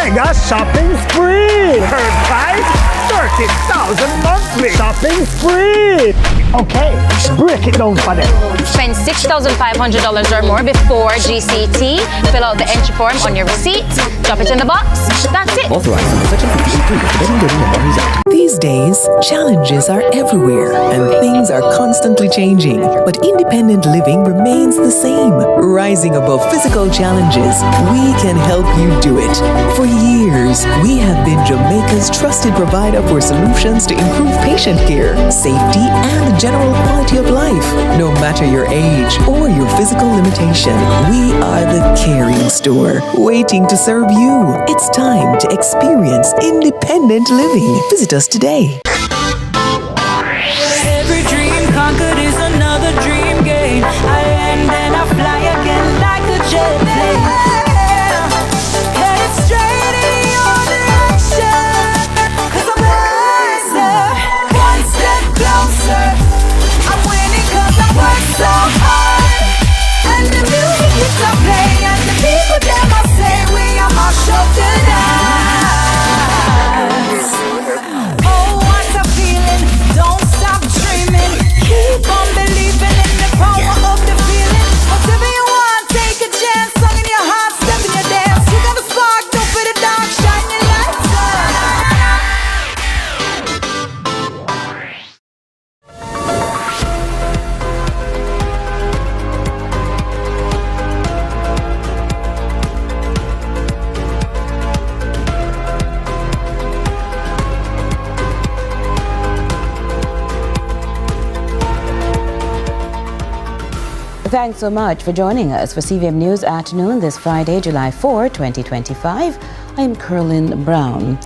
mega shopping spree. Heard price? 30,000 monthly. Shopping spree. Okay, break it down for them. Spend $6,500 or more before GCT. Fill out the entry form on your receipt. Drop it in the box. That's it. Authorized under Section 53 These days, challenges are everywhere and things are constantly changing. But independent living remains the same. Rising above physical challenges, we can help you do it. For years, we have been Jamaica's trusted provider for solutions to improve patient care, safety, and general quality of life. No matter your age or your physical limitation, we are the caring store, waiting to serve you. It's time to experience independent living. Visit us today. Every dream conquered is another dream game. I land and I fly again like a jet plane. Headed straight in your direction, 'cause I'm wiser, one step closer. I'm winning 'cause I work so hard. And the music keeps on playing, and the people them I say we are my show tonight. Don't stop dreaming, keep on believing in the power of the feeling. Whatever you want, take a chance, song in your heart, step in your dance. You got a spark, don't fit the dark, shine your lights Thanks so much for joining us for CVM News Afternoon this Friday, July 4, 2025. I'm Curlin Brown.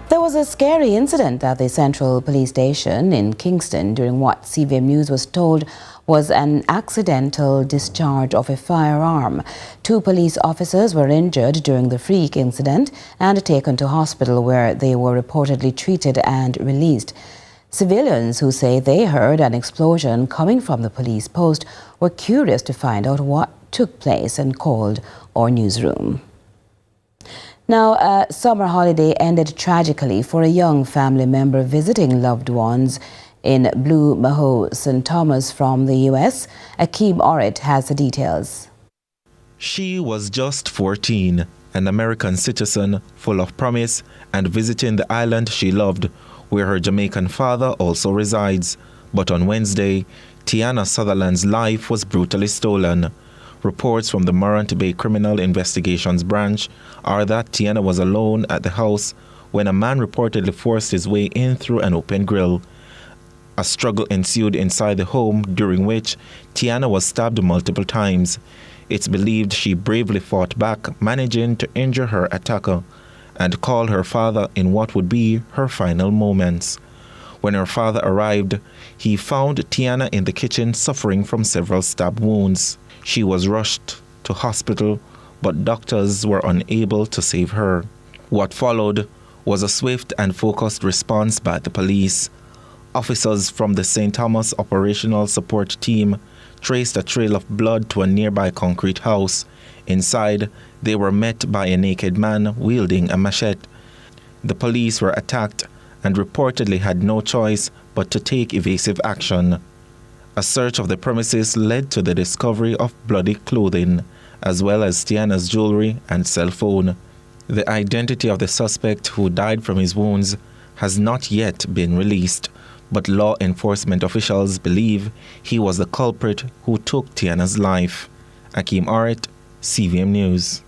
There was a scary incident at the Central Police Station in Kingston during what CVM News was told was an accidental discharge of a firearm. 2 police officers were injured during the freak incident and taken to hospital where they were reportedly treated and released. Civilians who say they heard an explosion coming from the police post were curious to find out what took place and called our newsroom. Now, a summer holiday ended tragically for a young family member visiting loved ones in Blue Maho, St. Thomas from the U.S. Akeem Orrit has the details. She was just 14, an American citizen full of promise and visiting the island she loved, where her Jamaican father also resides. But on Wednesday, Tiana Sutherland's life was brutally stolen. Reports from the Morant Bay Criminal Investigations Branch are that Tiana was alone at the house when a man reportedly forced his way in through an open grill. A struggle ensued inside the home, during which Tiana was stabbed multiple times. It's believed she bravely fought back, managing to injure her attacker and call her father in what would be her final moments. When her father arrived, he found Tiana in the kitchen suffering from several stab wounds. She was rushed to hospital, but doctors were unable to save her. What followed was a swift and focused response by the police. Officers from the St. Thomas Operational Support Team traced a trail of blood to a nearby concrete house. Inside, they were met by a naked man wielding a machete. The police were attacked and reportedly had no choice but to take evasive action. A search of the premises led to the discovery of bloody clothing, as well as Tiana's jewelry and cell phone. The identity of the suspect who died from his wounds has not yet been released, but law enforcement officials believe he was the culprit who took Tiana's life. Akeem Orrit, CVM News.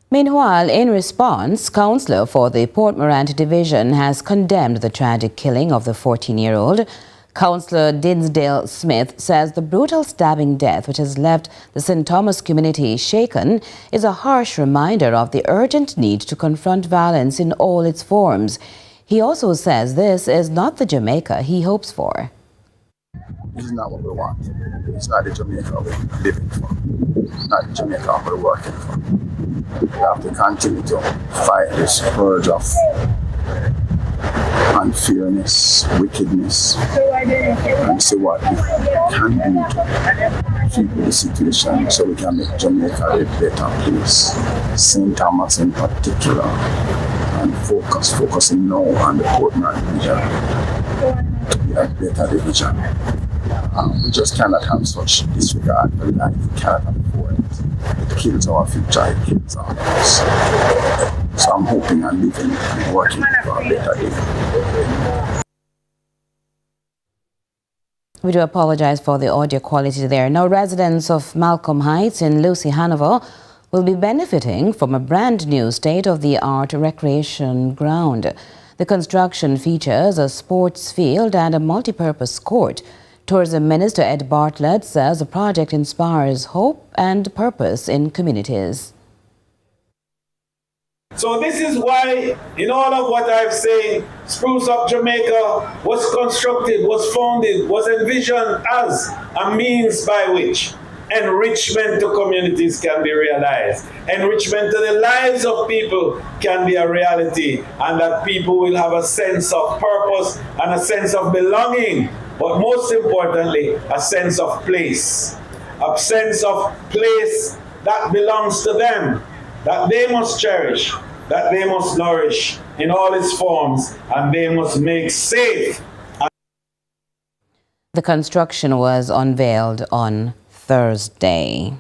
Meanwhile, in response, Councillor for the Port Morant Division has condemned the tragic killing of the 14-year-old. Councillor Dinsdale Smith says the brutal stabbing death, which has left the St. Thomas community shaken, is a harsh reminder of the urgent need to confront violence in all its forms. He also says this is not the Jamaica he hopes for. This is not what we want. It's not the Jamaica we're living for. It's not the Jamaica we're working for. We have to continue to fight this scourge of unfairness, wickedness, and see what we can do to fix the situation so we can make Jamaica a better place. St. Thomas in particular, and focusing now on the Portman division to be a better division. We just cannot have such disregard for life. We cannot afford it. It kills our future, it kills our lives. So I'm hoping and living and working for a better day. We do apologize for the audio quality there. Now, residents of Malcolm Heights in Lucea, Hanover will be benefiting from a brand new state-of-the-art recreation ground. The construction features a sports field and a multi-purpose court. Tourism Minister Ed Bartlett says the project inspires hope and purpose in communities. So this is why, in all of what I've said, Spruce Up Jamaica was constructed, was founded, was envisioned as a means by which enrichment to communities can be realized. Enrichment to the lives of people can be a reality, and that people will have a sense of purpose and a sense of belonging, but most importantly, a sense of place. A sense of place that belongs to them, that they must cherish, that they must nourish in all its forms, and they must make safe. The construction was unveiled on Thursday.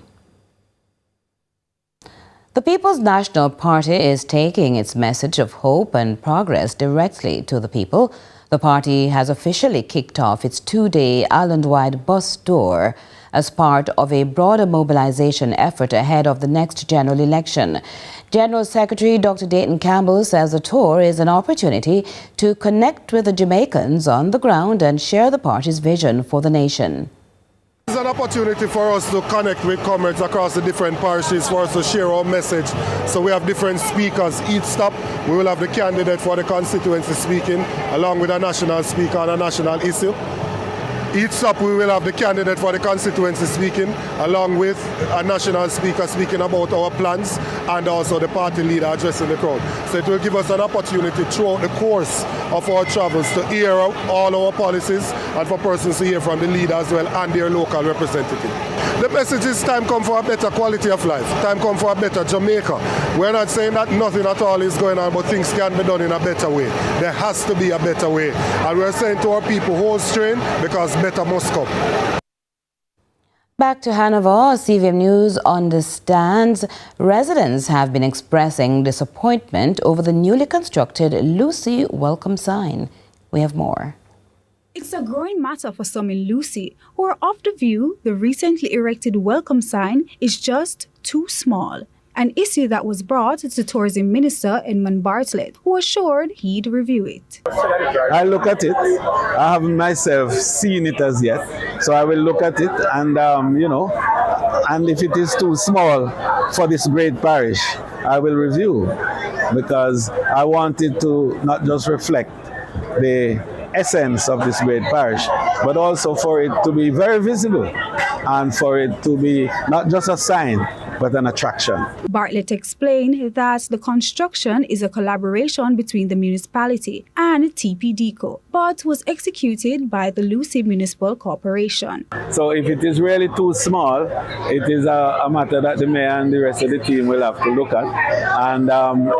The People's National Party is taking its message of hope and progress directly to the people. The party has officially kicked off its two-day island-wide bus tour as part of a broader mobilization effort ahead of the next general election. General Secretary Dr. Dayton Campbell says the tour is an opportunity to connect with the Jamaicans on the ground and share the party's vision for the nation. It's an opportunity for us to connect with comrades across the different parishes, for us to share our message. So we have different speakers. Each stop, we will have the candidate for the constituency speaking, along with a national speaker on a national issue. Each stop, we will have the candidate for the constituency speaking, along with a national speaker speaking about our plans, and also the party leader addressing the crowd. So it will give us an opportunity throughout the course of our travels to hear out all our policies, and for persons to hear from the leader as well and their local representative. The message is time come for a better quality of life, time come for a better Jamaica. We're not saying that nothing at all is going on, but things can be done in a better way. There has to be a better way. And we're saying to our people, hold strain, because better must come. Back to Hanover, CVM News understands residents have been expressing disappointment over the newly constructed Lucea welcome sign. We have more. It's a growing matter for some in Lucea who are of the view the recently erected welcome sign is just too small. An issue that was brought to Tourism Minister Edmund Bartlett, who assured he'd review it. I look at it. I haven't myself seen it as yet, so I will look at it, and and if it is too small for this great parish, I will review, because I want it to not just reflect the essence of this great parish, but also for it to be very visible and for it to be not just a sign, but an attraction. Bartlett explained that the construction is a collaboration between the municipality and TPDCO, but was executed by the Lucea Municipal Corporation. So if it is really too small, it is a matter that the mayor and the rest of the team will have to look at. And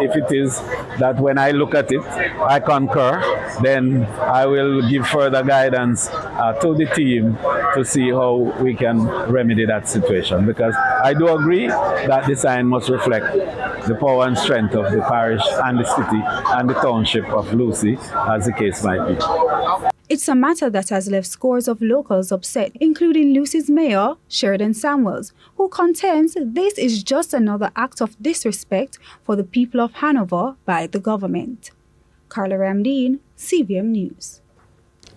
if it is that when I look at it, I concur, then I will give further guidance to the team to see how we can remedy that situation. Because I do agree that the sign must reflect the power and strength of the parish and the city and the township of Lucea, as the case might be. It's a matter that has left scores of locals upset, including Lucea's mayor, Sheridan Samuels, who contends this is just another act of disrespect for the people of Hanover by the government. Carla Ramdeen, CVM News.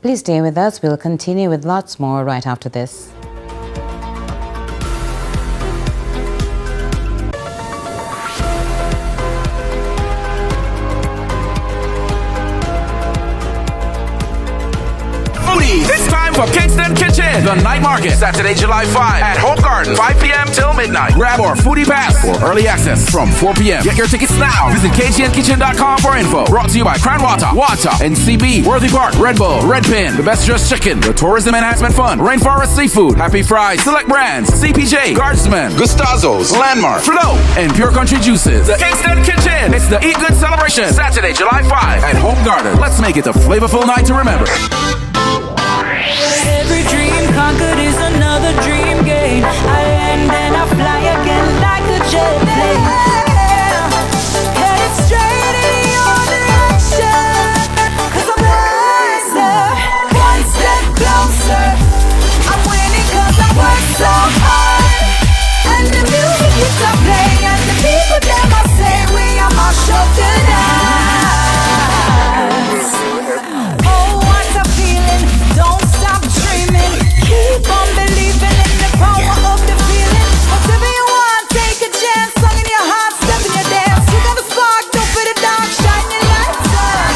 Please stay with us. We'll continue with lots more right after this. It's time for Kingston Kitchen, the night market, Saturday, July 5 at Home Garden, 5 p.m. till midnight. Grab our foodie pass for early access from 4 p.m. Get your tickets now. Visit kgnkitchen.com for info. Brought to you by Crown Water, NCB, Worthy Park, Red Bull, Red Pin, The Best Dressed Chicken, the Tourism Enhancement Fund, Rainforest Seafood, Happy Fries, Select Brands, CPJ, Guardsman, Gustazo's, Landmark, Trudeau, and Pure Country Juices. The Kingston Kitchen. It's the Eat Good celebration, Saturday, July 5 at Home Garden. Let's make it a flavorful night to remember. Every dream conquered is another dream gained. I land and I fly again like a jet plane. Headed straight in your direction, 'cause I'm wiser, one step closer. I'm winning 'cause I work so hard. And the music you stop playing, and the people them I say we are my show tonight. Oh, what a feeling! Don't stop dreaming. Keep on believing in the power of the feeling. Whatever you want, take a chance. Song in your heart, step in your dance. You got the spark, don't fit the dark, shine your lights on.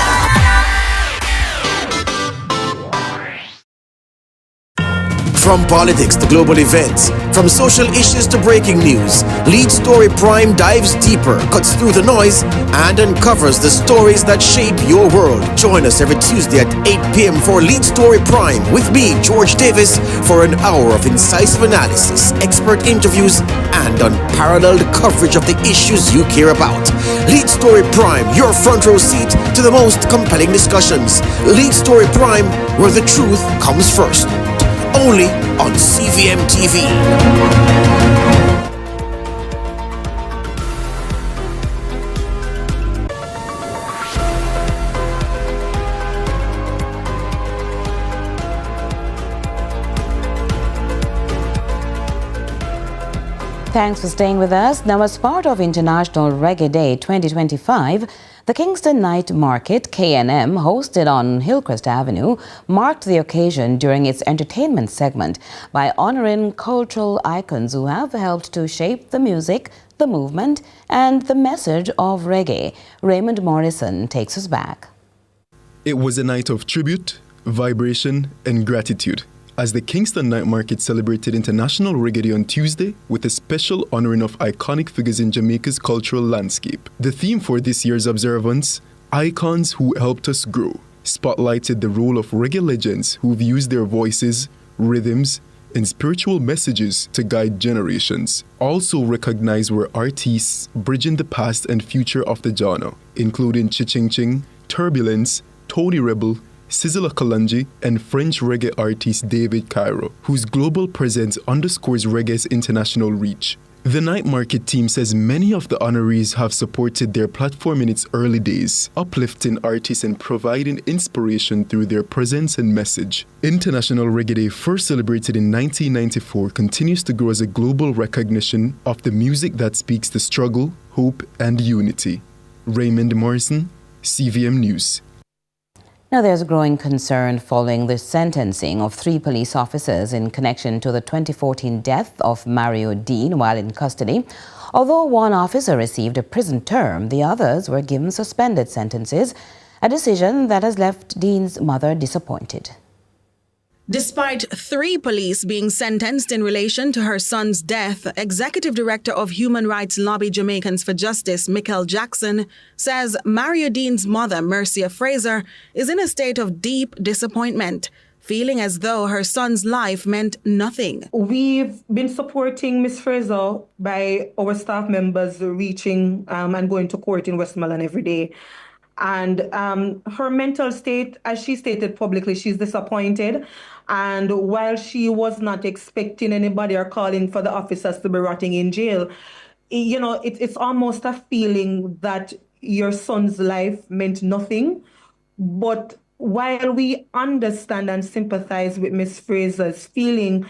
From politics to global events, from social issues to breaking news, Lead Story Prime dives deeper, cuts through the noise, and uncovers the stories that shape your world. Join us every Tuesday at 8 p.m. for Lead Story Prime with me, George Davis, for an hour of incisive analysis, expert interviews, and unparalleled coverage of the issues you care about. Lead Story Prime, your front row seat to the most compelling discussions. Lead Story Prime, where the truth comes first. Only on CVM TV. Thanks for staying with us. Now, as part of International Reggae Day 2025, the Kingston Night Market, KNM, hosted on Hillcrest Avenue, marked the occasion during its entertainment segment by honoring cultural icons who have helped to shape the music, the movement, and the message of reggae. Raymond Morrison takes us back. It was a night of tribute, vibration, and gratitude, as the Kingston Night Market celebrated International Reggae Day on Tuesday with a special honoring of iconic figures in Jamaica's cultural landscape. The theme for this year's observance, Icons Who Helped Us Grow, spotlighted the role of reggae legends who've used their voices, rhythms, and spiritual messages to guide generations. Also recognized were artists bridging the past and future of the genre, including Chiching Ching, Turbulence, Tony Rebel, Sizzla Kalonji, and French reggae artist David Cairo, whose global presence underscores reggae's international reach. The Night Market team says many of the honorees have supported their platform in its early days, uplifting artists and providing inspiration through their presence and message. International Reggae Day, first celebrated in 1994, continues to grow as a global recognition of the music that speaks to struggle, hope, and unity. Raymond Morrison, CVM News. Now, there's a growing concern following the sentencing of 3 police officers in connection to the 2014 death of Mario Dean while in custody. Although one officer received a prison term, the others were given suspended sentences, a decision that has left Dean's mother disappointed. Despite 3 police being sentenced in relation to her son's death, Executive Director of Human Rights Lobby Jamaicans for Justice, Mikel Jackson, says Mario Dean's mother, Mercia Fraser, is in a state of deep disappointment, feeling as though her son's life meant nothing. We've been supporting Ms. Fraser by our staff members reaching and going to court in Westmoreland every day. And her mental state, as she stated publicly, she's disappointed. And while she was not expecting anybody or calling for the officers to be rotting in jail, you know, it's almost a feeling that your son's life meant nothing. But while we understand and sympathize with Ms. Fraser's feeling,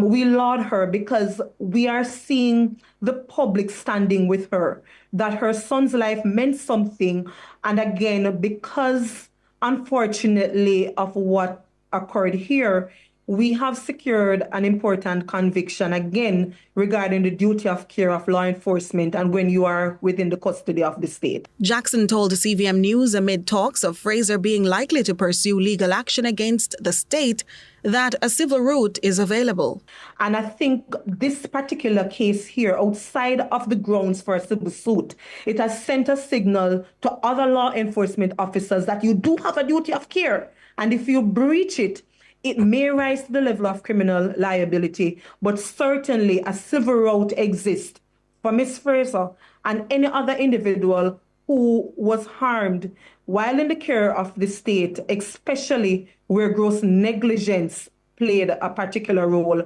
we laud her because we are seeing the public standing with her, that her son's life meant something. And again, because unfortunately of what occurred here, we have secured an important conviction again regarding the duty of care of law enforcement and when you are within the custody of the state. Jackson told CVM News amid talks of Fraser being likely to pursue legal action against the state that a civil route is available. And I think this particular case here, outside of the grounds for a civil suit, it has sent a signal to other law enforcement officers that you do have a duty of care. And if you breach it, it may rise to the level of criminal liability, but certainly a civil route exists for Ms. Fraser and any other individual who was harmed while in the care of the state, especially where gross negligence played a particular role.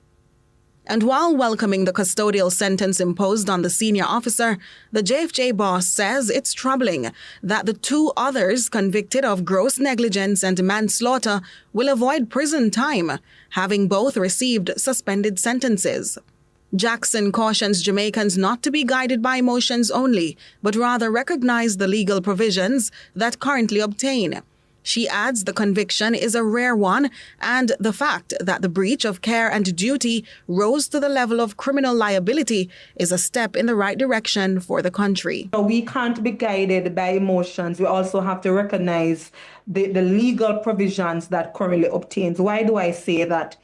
And while welcoming the custodial sentence imposed on the senior officer, the JFJ boss says it's troubling that the two others convicted of gross negligence and manslaughter will avoid prison time, having both received suspended sentences. Jackson cautions Jamaicans not to be guided by emotions only, but rather recognize the legal provisions that currently obtain. She adds the conviction is a rare one, and the fact that the breach of care and duty rose to the level of criminal liability is a step in the right direction for the country. We can't be guided by emotions. We also have to recognize the legal provisions that currently obtains. Why do I say that?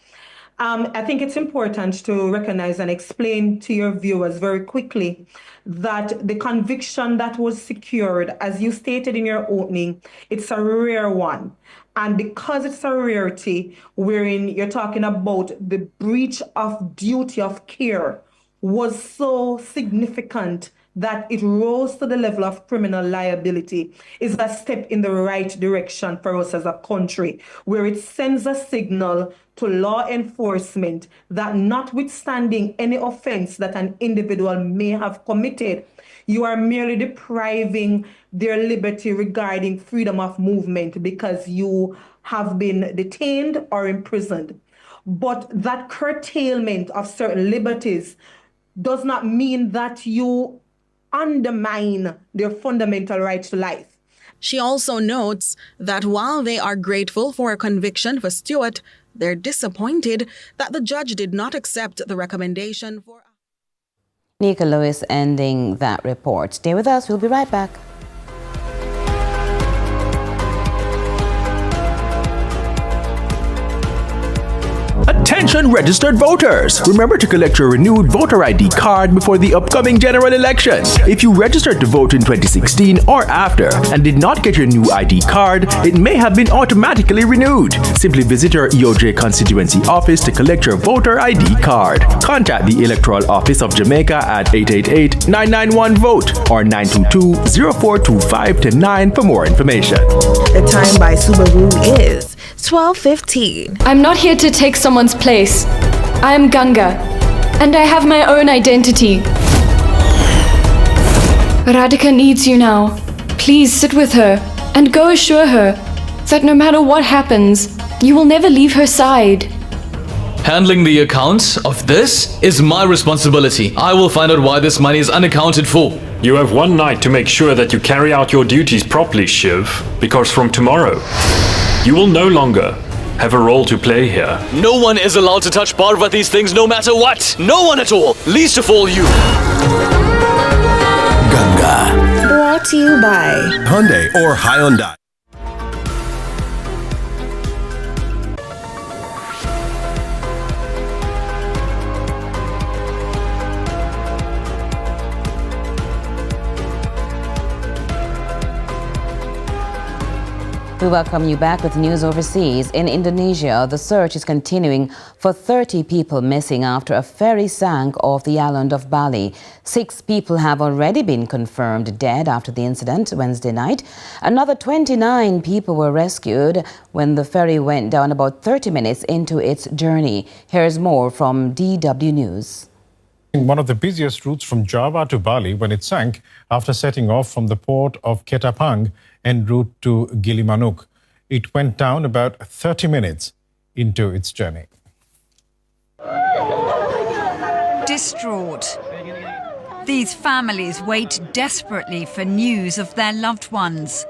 I think it's important to recognize and explain to your viewers very quickly that the conviction that was secured, as you stated in your opening, it's a rare one. And because it's a rarity, wherein you're talking about the breach of duty of care was so significant that it rose to the level of criminal liability, is a step in the right direction for us as a country, where it sends a signal to law enforcement that notwithstanding any offense that an individual may have committed, you are merely depriving their liberty regarding freedom of movement because you have been detained or imprisoned. But that curtailment of certain liberties does not mean that you undermine their fundamental right to life. She also notes that while they are grateful for a conviction for Stewart, they're disappointed that the judge did not accept the recommendation for... Nika Lewis ending that report. Stay with us. We'll be right back. Attention registered voters! Remember to collect your renewed voter ID card before the upcoming general election. If you registered to vote in 2016 or after and did not get your new ID card, it may have been automatically renewed. Simply visit your EOJ constituency office to collect your voter ID card. Contact the Electoral Office of Jamaica at 888-991-VOTE or 922-0425-9 for more information. The time by Subaru is 12:15. I'm not here to take someone's place. I am Ganga, and I have my own identity. Radhika needs you now. Please sit with her and go assure her that no matter what happens, you will never leave her side. Handling the accounts of this is my responsibility. I will find out why this money is unaccounted for. You have one night to make sure that you carry out your duties properly, Shiv, because from tomorrow, you will no longer have a role to play here. No one is allowed to touch Parvati's things no matter what. No one at all. Least of all you. Ganga. Brought to you by Hyundai or Hyundai. We welcome you back with news overseas. In Indonesia, the search is continuing for 30 people missing after a ferry sank off the island of Bali. 6 people have already been confirmed dead after the incident Wednesday night. Another 29 people were rescued when the ferry went down about 30 minutes into its journey. Here's more from DW News. One of the busiest routes from Java to Bali when it sank after setting off from the port of Ketapang en route to Gilimanuk. It went down about 30 minutes into its journey. Distraught. These families wait desperately for news of their loved ones.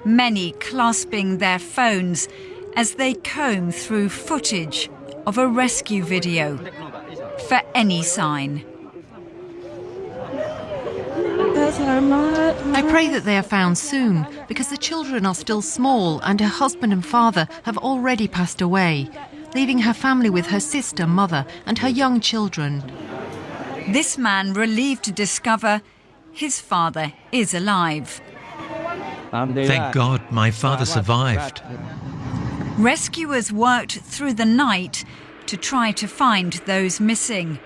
Many clasping their phones, as they comb through footage of a rescue video for any sign. I pray that they are found soon, because the children are still small and her husband and father have already passed away, leaving her family with her sister, mother and her young children. This man relieved to discover his father is alive. Thank God my father survived. Rescuers worked through the night to try to find those missing.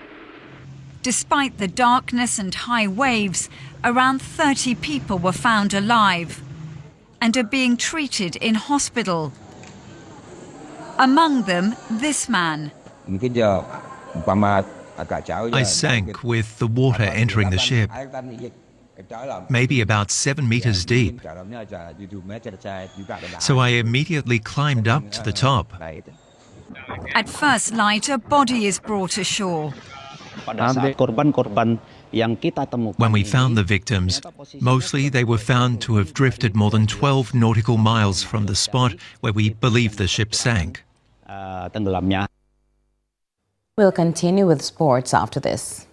Despite the darkness and high waves, around 30 people were found alive and are being treated in hospital. Among them, this man. I sank with the water entering the ship, maybe about 7 meters deep. So I immediately climbed up to the top. At first light, a body is brought ashore. When we found the victims, mostly they were found to have drifted more than 12 nautical miles from the spot where we believe the ship sank. We'll continue with sports after this.